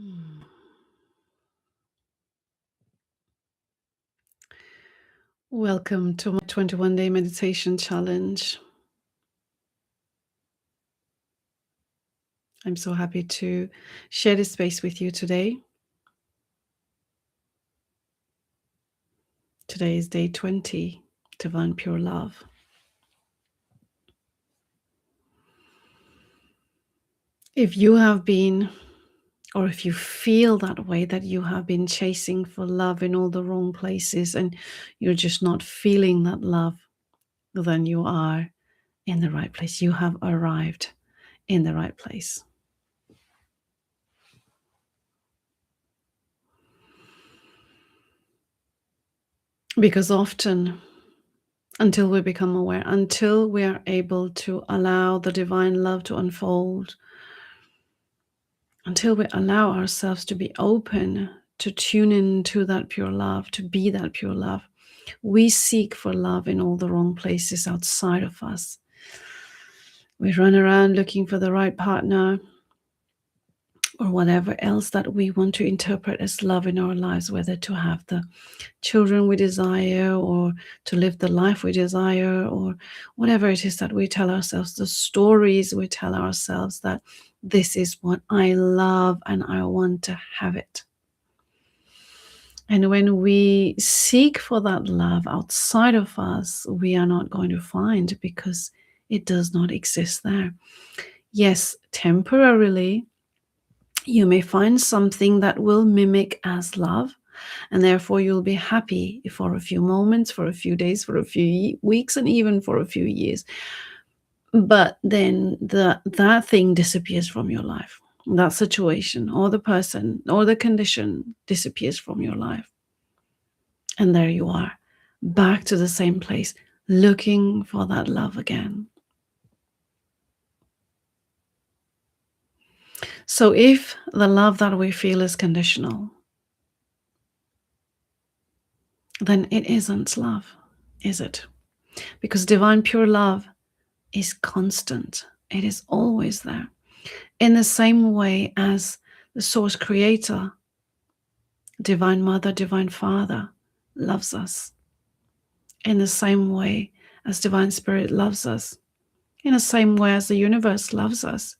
Hmm. Welcome to my 21-day meditation challenge. I'm so happy to share this space with you today. Today is day 20, Divine Pure Love. If you have been, or if you feel that way, that you have been chasing for love in all the wrong places and you're just not feeling that love, then you are in the right place. You have arrived in the right place. Because often, until we become aware, until we are able to allow the divine love to unfold, until we allow ourselves to be open, to tune into that pure love, to be that pure love, we seek for love in all the wrong places outside of us. We run around looking for the right partner or whatever else that we want to interpret as love in our lives, whether to have the children we desire or to live the life we desire, or whatever it is that we tell ourselves, the stories we tell ourselves that this is what I love and I want to have it. And when we seek for that love outside of us, we are not going to find, because it does not exist there. Yes, temporarily, you may find something that will mimic as love, and therefore you'll be happy for a few moments, for a few days, for a few weeks, and even for a few years. But then that thing disappears from your life. That situation or the person or the condition disappears from your life. And there you are, back to the same place, looking for that love again. So if the love that we feel is conditional, then it isn't love, is it? Because divine pure love is constant. It is always there. In the same way as the source creator, divine mother, divine father, loves us. In the same way as divine spirit loves us. In the same way as the universe loves us.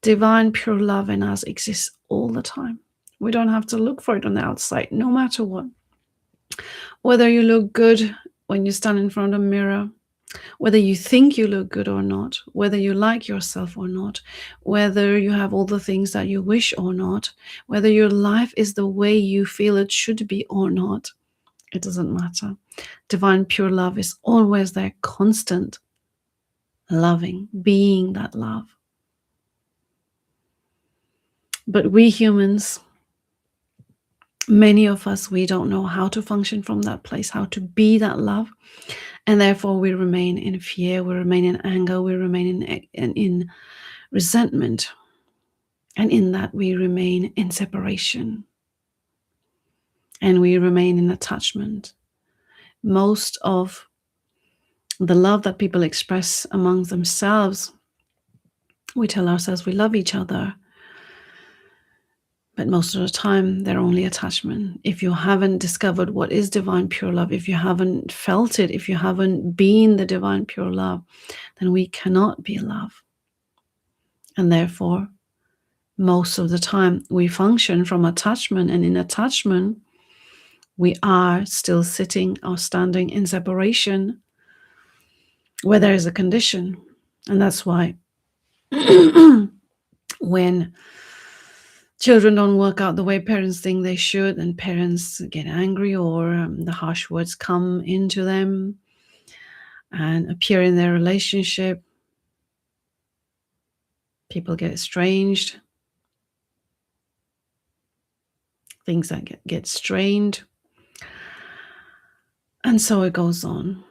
Divine pure love in us exists all the time. We don't have to look for it on the outside, no matter what. Whether you look good when you stand in front of a mirror, whether you think you look good or not, whether you like yourself or not, whether you have all the things that you wish or not, whether your life is the way you feel it should be or not, it doesn't matter. Divine pure love is always there, constant, loving, being that love. But we humans, many of us, we don't know how to function from that place, how to be that love. And therefore we remain in fear, we remain in anger, we remain in resentment. And in that we remain in separation. And we remain in attachment. Most of the love that people express among themselves, we tell ourselves we love each other. But most of the time, they're only attachment. If you haven't discovered what is divine pure love, if you haven't felt it, if you haven't been the divine pure love, then we cannot be love. And therefore, most of the time, we function from attachment. And in attachment, we are still sitting or standing in separation where there is a condition. And that's why when children don't work out the way parents think they should, and parents get angry, or the harsh words come into them and appear in their relationship, people get estranged, things that get strained, and so it goes on.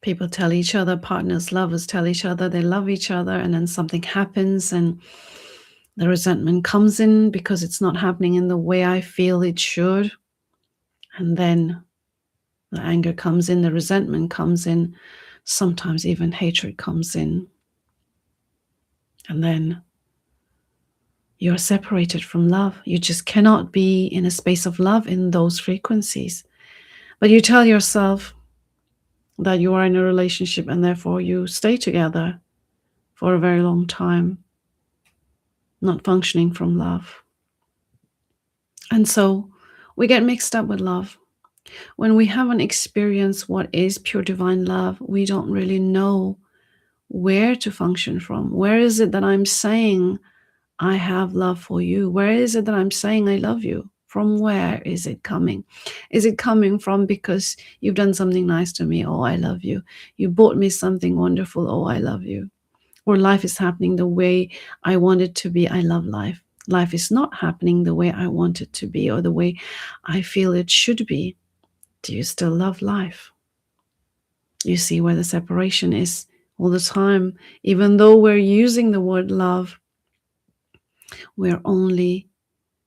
People tell each other, partners, lovers tell each other they love each other, and then something happens and the resentment comes in because it's not happening in the way I feel it should. And then the anger comes in, the resentment comes in, sometimes even hatred comes in. And then You're separated from love. You just cannot be in a space of love in those frequencies. But you tell yourself that you are in a relationship and therefore you stay together for a very long time, not functioning from love. And so we get mixed up with love. When we haven't experienced what is pure divine love, we don't really know where to function from. Where is it that I'm saying I have love for you? Where is it that I'm saying I love you? From where is it coming? Is it coming from because you've done something nice to me? Oh, I love you. You bought me something wonderful. Oh, I love you. Or life is happening the way I want it to be. I love life. Life is not happening the way I want it to be or the way I feel it should be. Do you still love life? You see where the separation is all the time. Even though we're using the word love, we're only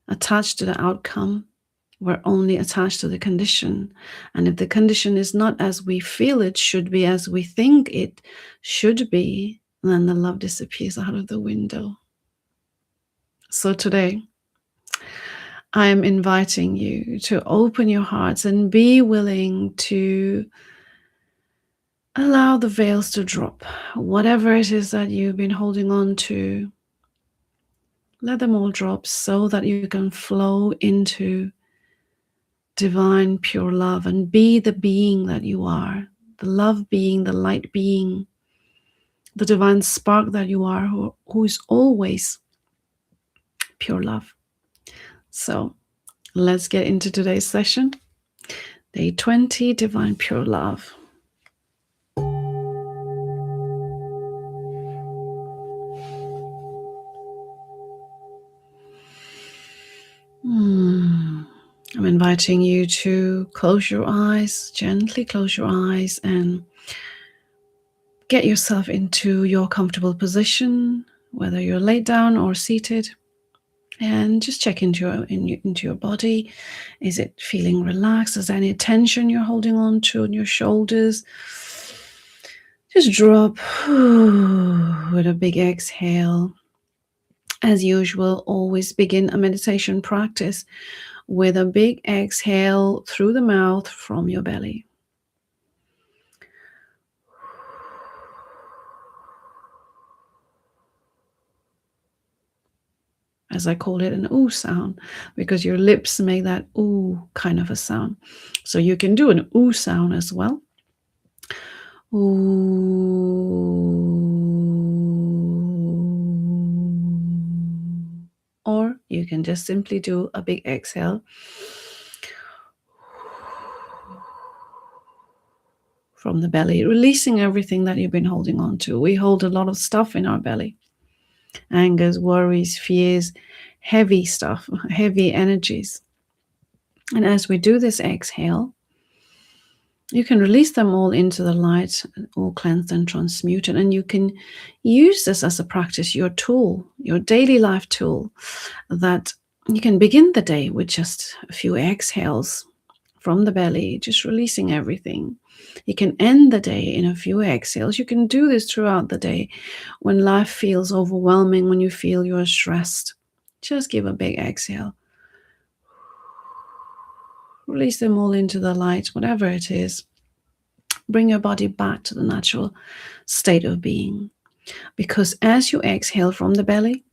attached to the outcome. We're only attached to the condition. And if the condition is not as we feel it should be, as we think it should be, then the love disappears out of the window. So today, I am inviting you to open your hearts and be willing to allow the veils to drop. Whatever it is that you've been holding on to, let them all drop so that you can flow into divine pure love and be the being that you are, the love being, the light being, the divine spark that you are, who is always pure love. So let's get into today's session. Day 20, Divine Pure Love. I'm inviting you to close your eyes, gently close your eyes, and get yourself into your comfortable position, whether you're laid down or seated, and just check into your body. Is it feeling relaxed? Is there any tension you're holding on to in your shoulders? Just drop with a big exhale. As usual, always begin a meditation practice with a big exhale through the mouth from your belly. As I call it, an ooh sound, because your lips make that ooh kind of a sound. So you can do an ooh sound as well. Ooh. Or you can just simply do a big exhale. From the belly, releasing everything that you've been holding on to. We hold a lot of stuff in our belly. Angers, worries, fears, heavy stuff, heavy energies. And as we do this exhale, you can release them all into the light, all cleansed and transmuted. And you can use this as a practice, your tool, your daily life tool, that you can begin the day with just a few exhales from the belly, just releasing everything. You can end the day in a few exhales. You can do this throughout the day. When life feels overwhelming, when you feel you're stressed, just give a big exhale. Release them all into the light, whatever it is. Bring your body back to the natural state of being. Because as you exhale from the belly,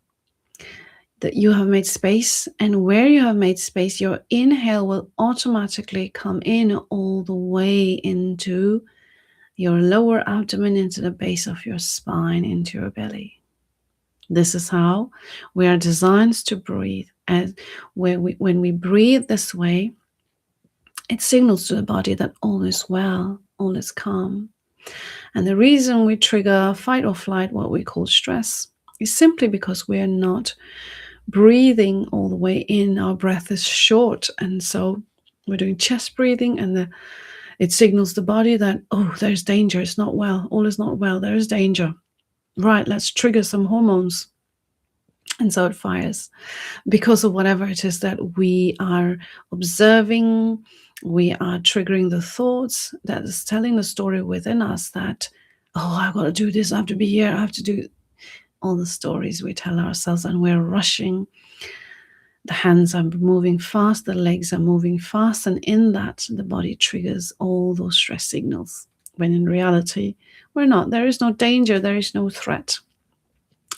that you have made space, and where you have made space, your inhale will automatically come in all the way into your lower abdomen, into the base of your spine, into your belly. This is how we are designed to breathe. And when we breathe this way, it signals to the body that all is well, all is calm. And the reason we trigger fight or flight, what we call stress, is simply because we are not breathing all the way in. Our breath is short, and so we're doing chest breathing, and it signals the body that, oh, there's danger, it's not well, all is not well, there is danger. Right, let's trigger some hormones. And so it fires because of whatever it is that we are observing. We are triggering the thoughts that is telling the story within us that, oh, I've got to do this, I have to be here, I have to do. all the stories we tell ourselves, and we're rushing. The hands are moving fast, the legs are moving fast, and in that, the body triggers all those stress signals. When in reality, we're not. There is no danger, there is no threat.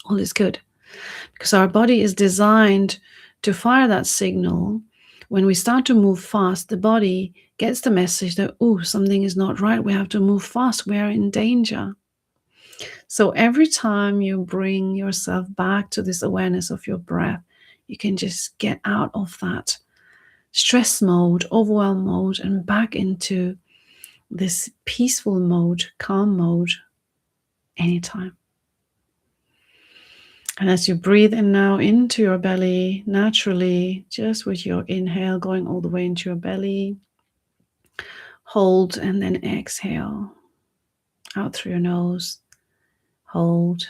All is good. Because our body is designed to fire that signal. When we start to move fast, the body gets the message that, oh, something is not right. We have to move fast. We are in danger. So every time you bring yourself back to this awareness of your breath, you can just get out of that stress mode, overwhelm mode, and back into this peaceful mode, calm mode, anytime. And as you breathe in now into your belly, naturally, just with your inhale going all the way into your belly, hold and then exhale out through your nose, hold,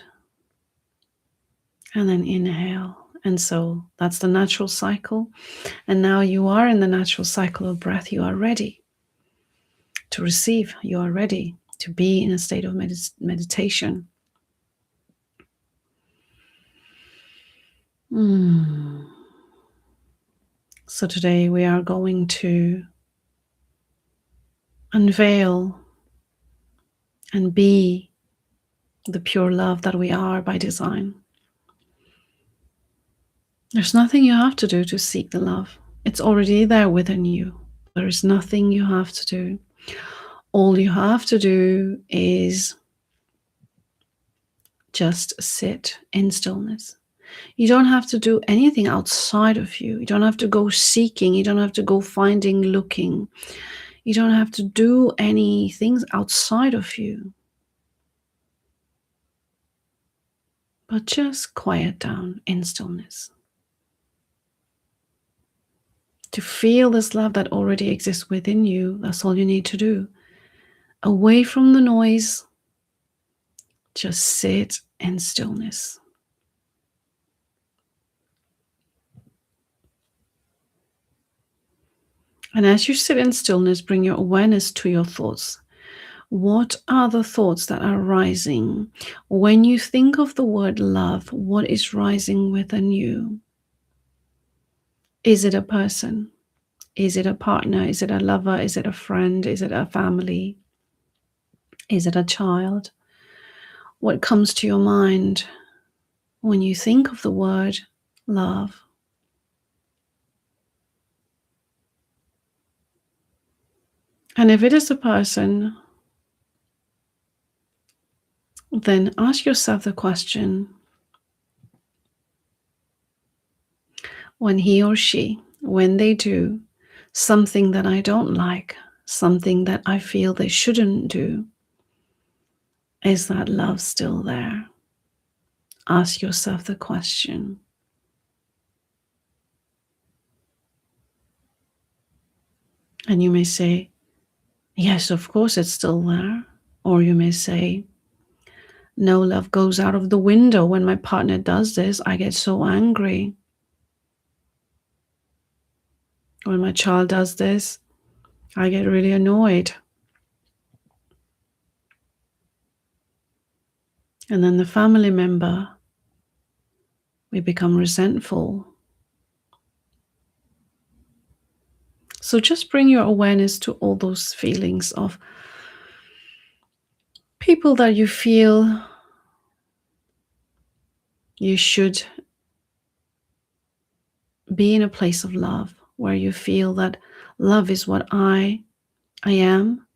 and then inhale. And so that's the natural cycle. And now you are in the natural cycle of breath. You are ready to receive. You are ready to be in a state of meditation. So today we are going to unveil and be the pure love that we are by design. There's nothing you have to do to seek the love. It's already there within you. There is nothing you have to do. All you have to do is just sit in stillness. You don't have to do anything outside of you. You don't have to go seeking. You don't have to go finding, looking. You don't have to do any things outside of you. But just quiet down in stillness. To feel this love that already exists within you, that's all you need to do. Away from the noise, just sit in stillness. And as you sit in stillness, bring your awareness to your thoughts. What are the thoughts that are rising? When you think of the word love, what is rising within you? Is it a person? Is it a partner? Is it a lover? Is it a friend? Is it a family? Is it a child? What comes to your mind when you think of the word love? And if it is a person, then ask yourself the question, when he or she, when they do something that I don't like, something that I feel they shouldn't do, is that love still there? Ask yourself the question. And you may say, yes, of course it's still there. Or you may say, no, love goes out of the window when my partner does this. I get so angry. When my child does this, I get really annoyed. And then the family member, we become resentful. So just bring your awareness to all those feelings of people that you feel you should be in a place of love, where you feel that love is what I am,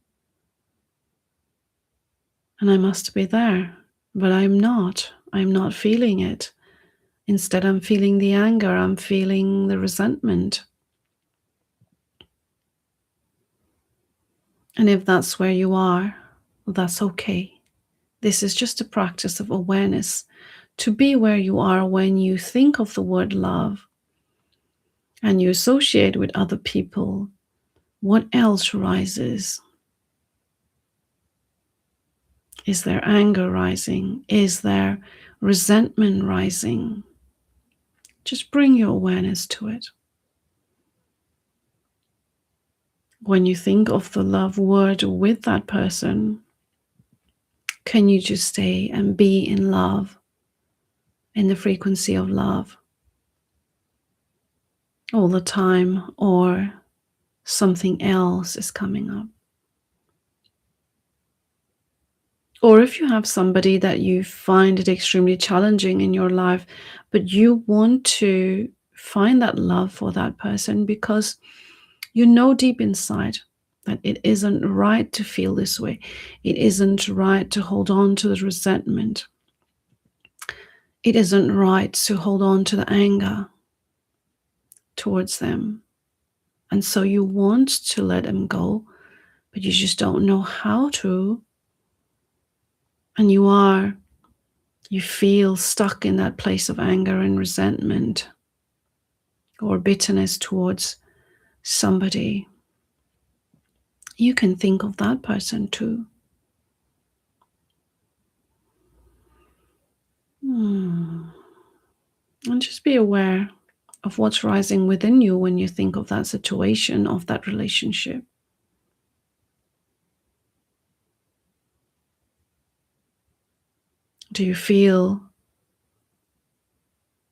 and I must be there, but I'm not. I'm not feeling it. Instead, I'm feeling the anger. I'm feeling the resentment. And if that's where you are, that's okay. This is just a practice of awareness to be where you are when you think of the word love and you associate with other people. What else rises? Is there anger rising? Is there resentment rising? Just bring your awareness to it. When you think of the love word with that person, can you just stay and be in love in the frequency of love all the time, or something else is coming up. Or if you have somebody that you find it extremely challenging in your life, but you want to find that love for that person because you know deep inside that it isn't right to feel this way. It isn't right to hold on to the resentment. It isn't right to hold on to the anger towards them. And so you want to let them go, but you just don't know how to. And you feel stuck in that place of anger and resentment or bitterness towards somebody. You can think of that person too. And just be aware of what's rising within you when you think of that situation, of that relationship. Do you feel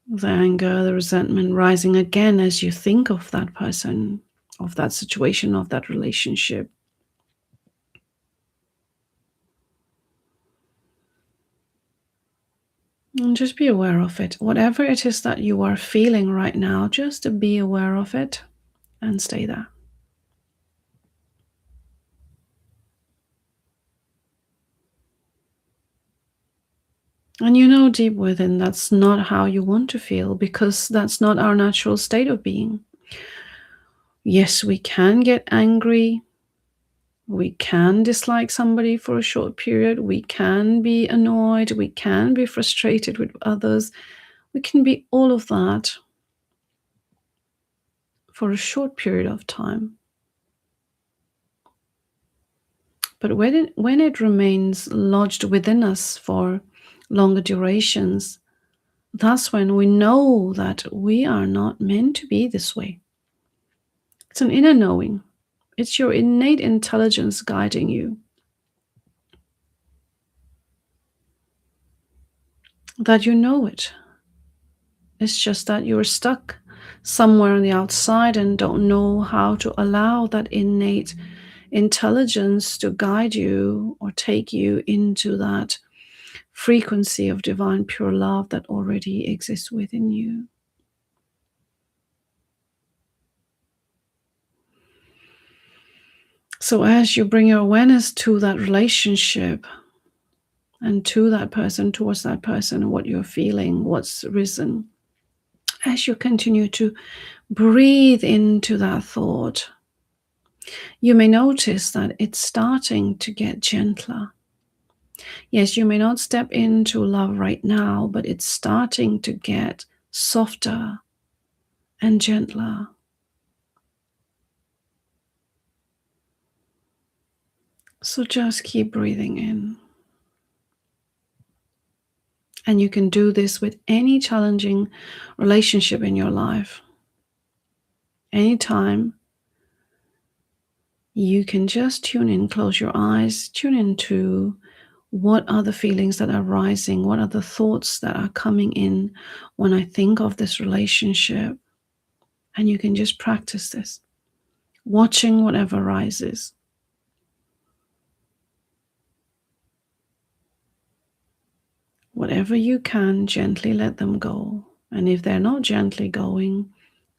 the anger, the resentment rising again as you think of that person, of that situation, of that relationship? And just be aware of it. Whatever it is that you are feeling right now, just be aware of it and stay there. And you know deep within that's not how you want to feel, because that's not our natural state of being. Yes, we can get angry. We can dislike somebody for a short period. We can be annoyed. We can be frustrated with others. We can be all of that for a short period of time. But when it remains lodged within us for longer durations, that's when we know that we are not meant to be this way. It's an inner knowing. It's your innate intelligence guiding you. That you know it. It's just that you're stuck somewhere on the outside and don't know how to allow that innate intelligence to guide you or take you into that frequency of divine pure love that already exists within you. So as you bring your awareness to that relationship and to that person, towards that person, what you're feeling, what's risen, as you continue to breathe into that thought, you may notice that it's starting to get gentler. Yes, you may not step into love right now, but it's starting to get softer and gentler. So just keep breathing in. And you can do this with any challenging relationship in your life. Anytime you can just tune in, close your eyes, tune into what are the feelings that are rising, what are the thoughts that are coming in when I think of this relationship. And you can just practice this, watching whatever rises. Whatever you can, gently let them go. And if they're not gently going,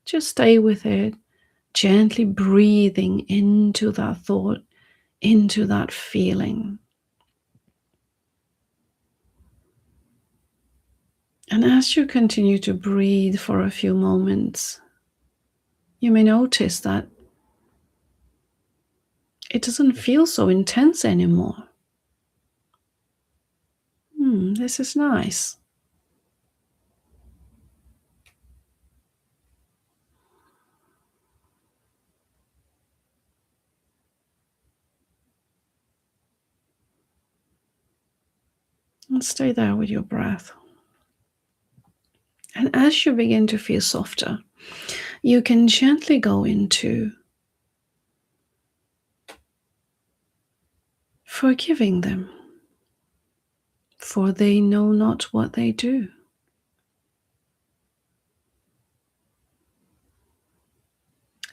just stay with it, gently breathing into that thought, into that feeling. And as you continue to breathe for a few moments, you may notice that it doesn't feel so intense anymore. This is nice. And stay there with your breath. And as you begin to feel softer, you can gently go into forgiving them, for they know not what they do.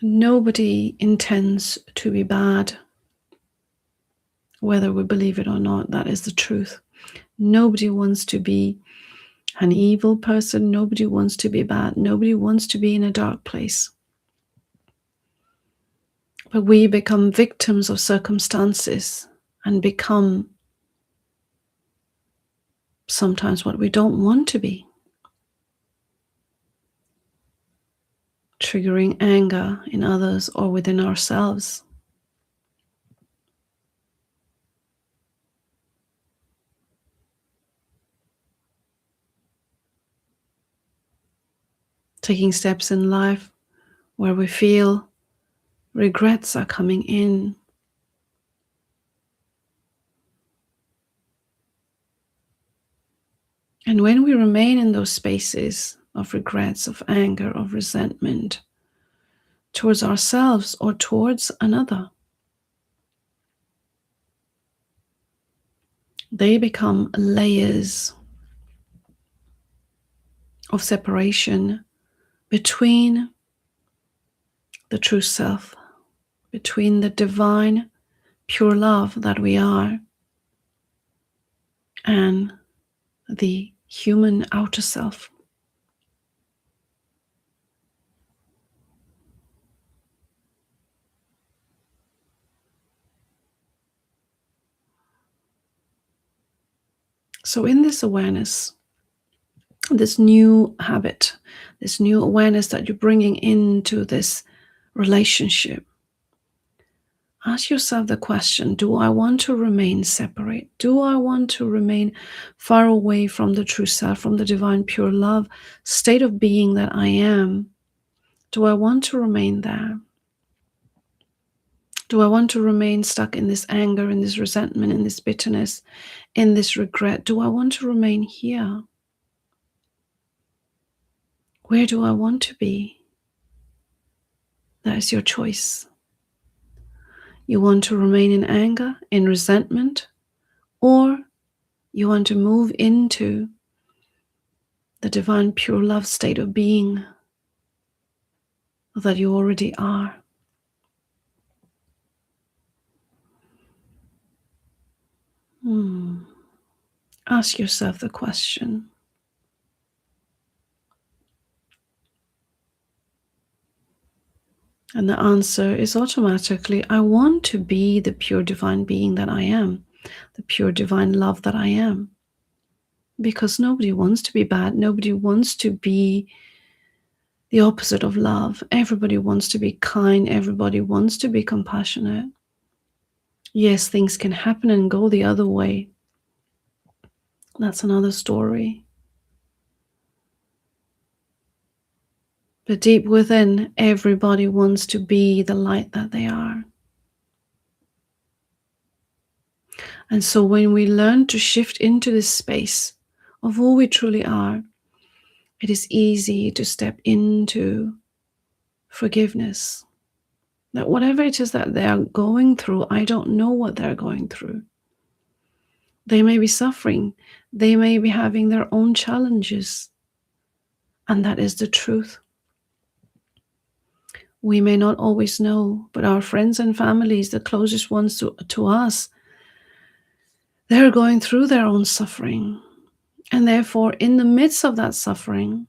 Nobody intends to be bad, whether we believe it or not. That is the truth. Nobody wants to be an evil person. Nobody wants to be bad. Nobody wants to be in a dark place. But we become victims of circumstances and become sometimes what we don't want to be, triggering anger in others or within ourselves. Taking steps in life where we feel regrets are coming in. And when we remain in those spaces of regrets, of anger, of resentment towards ourselves or towards another, they become layers of separation between the true self, between the divine, pure love that we are, and the human outer self. So in this awareness, this new habit, this new awareness that you're bringing into this relationship, ask yourself the question, do I want to remain separate? Do I want to remain far away from the true self, from the divine pure love state of being that I am? Do I want to remain there? Do I want to remain stuck in this anger, in this resentment, in this bitterness, in this regret? Do I want to remain here? Where do I want to be? That is your choice. You want to remain in anger, in resentment, or you want to move into the divine pure love state of being that you already are. Ask yourself the question. And the answer is automatically, I want to be the pure divine being that I am, the pure divine love that I am. Because nobody wants to be bad. Nobody wants to be the opposite of love. Everybody wants to be kind. Everybody wants to be compassionate. Yes, things can happen and go the other way. That's another story. But deep within, everybody wants to be the light that they are. And so when we learn to shift into this space of who we truly are, it is easy to step into forgiveness. That whatever it is that they are going through, I don't know what they're going through. They may be suffering. They may be having their own challenges. And that is the truth. We may not always know, but our friends and families, the closest ones to us, they're going through their own suffering. And therefore, in the midst of that suffering,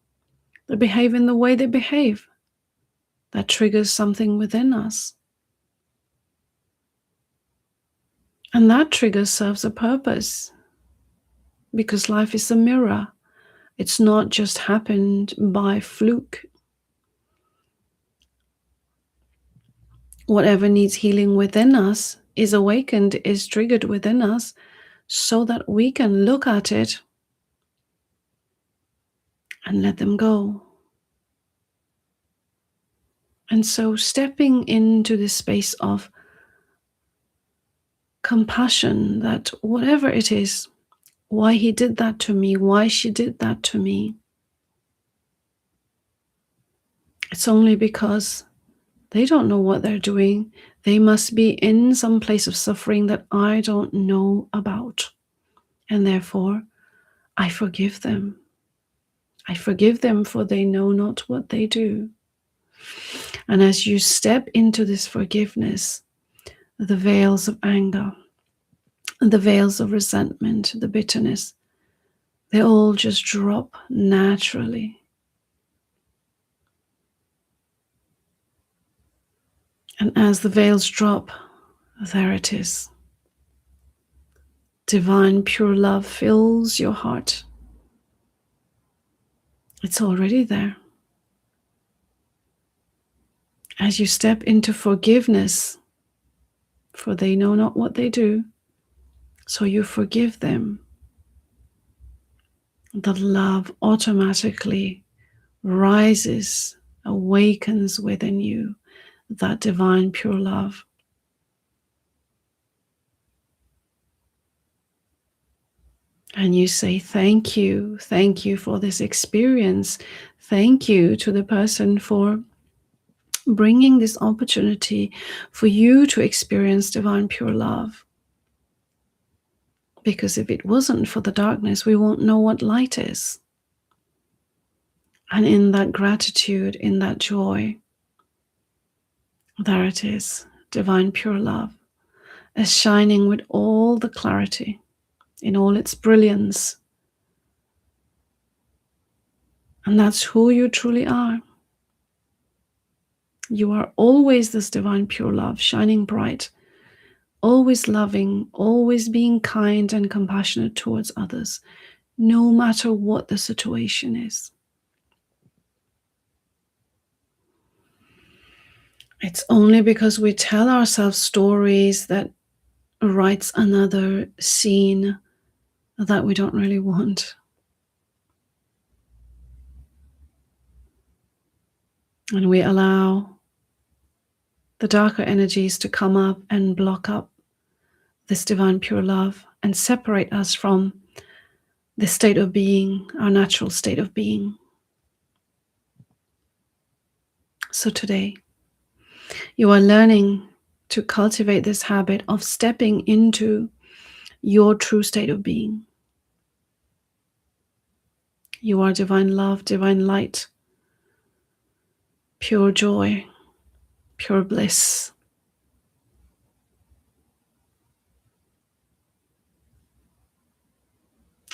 they behave in the way they behave. That triggers something within us. And that trigger serves a purpose. Because life is a mirror. It's not just happened by fluke. Whatever needs healing within us is awakened, is triggered within us, so that we can look at it and let them go. And so stepping into this space of compassion, that whatever it is, why he did that to me, why she did that to me, it's only because they don't know what they're doing. They must be in some place of suffering that I don't know about. And therefore, I forgive them. I forgive them, for they know not what they do. And as you step into this forgiveness, the veils of anger, the veils of resentment, the bitterness, they all just drop naturally. And as the veils drop, there it is. Divine pure love fills your heart. It's already there. As you step into forgiveness, for they know not what they do, so you forgive them, the love automatically rises, awakens within you, that divine pure love. And you say, thank you for this experience. Thank you to the person for bringing this opportunity for you to experience divine pure love. Because if it wasn't for the darkness, we won't know what light is. And in that gratitude, in that joy, there it is, divine pure love, as shining with all the clarity, in all its brilliance. And that's who you truly are. You are always this divine pure love, shining bright, always loving, always being kind and compassionate towards others, no matter what the situation is. It's only because we tell ourselves stories that writes another scene that we don't really want. And we allow the darker energies to come up and block up this divine pure love and separate us from this state of being, our natural state of being. So today, you are learning to cultivate this habit of stepping into your true state of being. You are divine love, divine light, pure joy, pure bliss.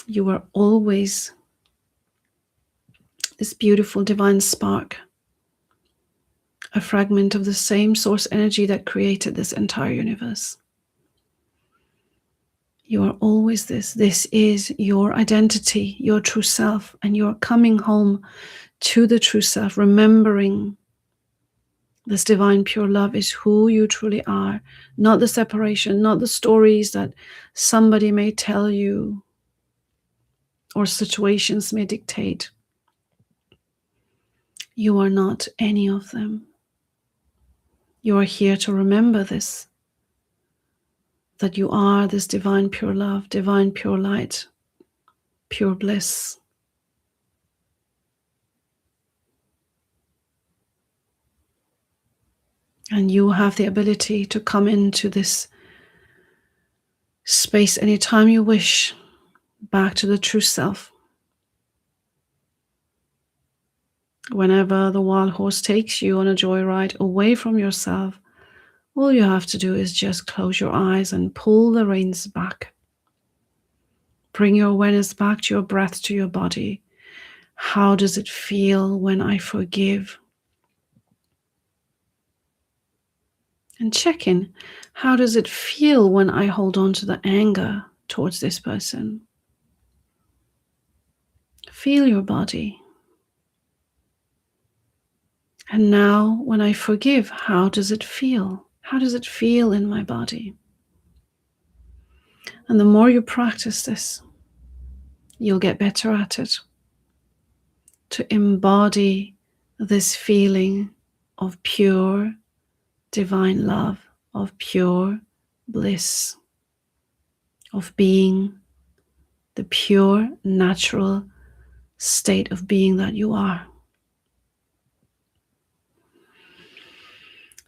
You are always this beautiful divine spark, a fragment of the same source energy that created this entire universe. You are always this. This is your identity, your true self, and you're coming home to the true self, remembering this divine pure love is who you truly are, not the separation, not the stories that somebody may tell you or situations may dictate. You are not any of them. You are here to remember this, that you are this divine pure love, divine pure light, pure bliss. And you have the ability to come into this space anytime you wish, back to the true self. Whenever the wild horse takes you on a joyride away from yourself, all you have to do is just close your eyes and pull the reins back. Bring your awareness back to your breath, to your body. How does it feel when I forgive? And check in. How does it feel when I hold on to the anger towards this person? Feel your body. And now, when I forgive, how does it feel? How does it feel in my body? And the more you practice this, you'll get better at it. To embody this feeling of pure divine love, of pure bliss, of being the pure natural state of being that you are.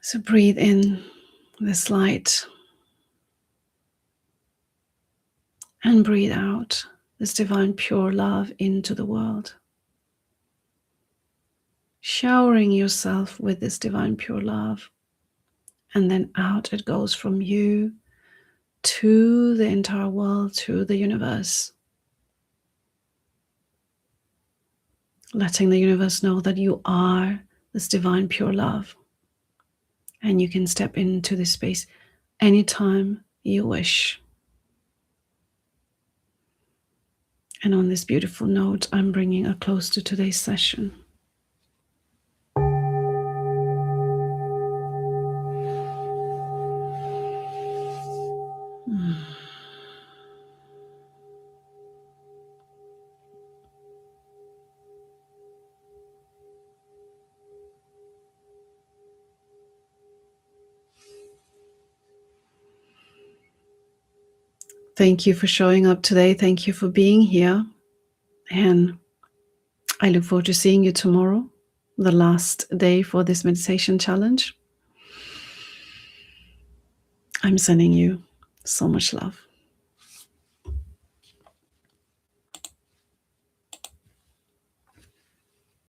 So breathe in this light and breathe out this divine pure love into the world. showering yourself with this divine pure love. And then out it goes from you to the entire world, to the universe. Letting the universe know that you are this divine pure love. And you can step into this space anytime you wish. And on this beautiful note, I'm bringing a close to today's session. Thank you for showing up today. Thank you for being here. And I look forward to seeing you tomorrow, the last day for this meditation challenge. I'm sending you so much love.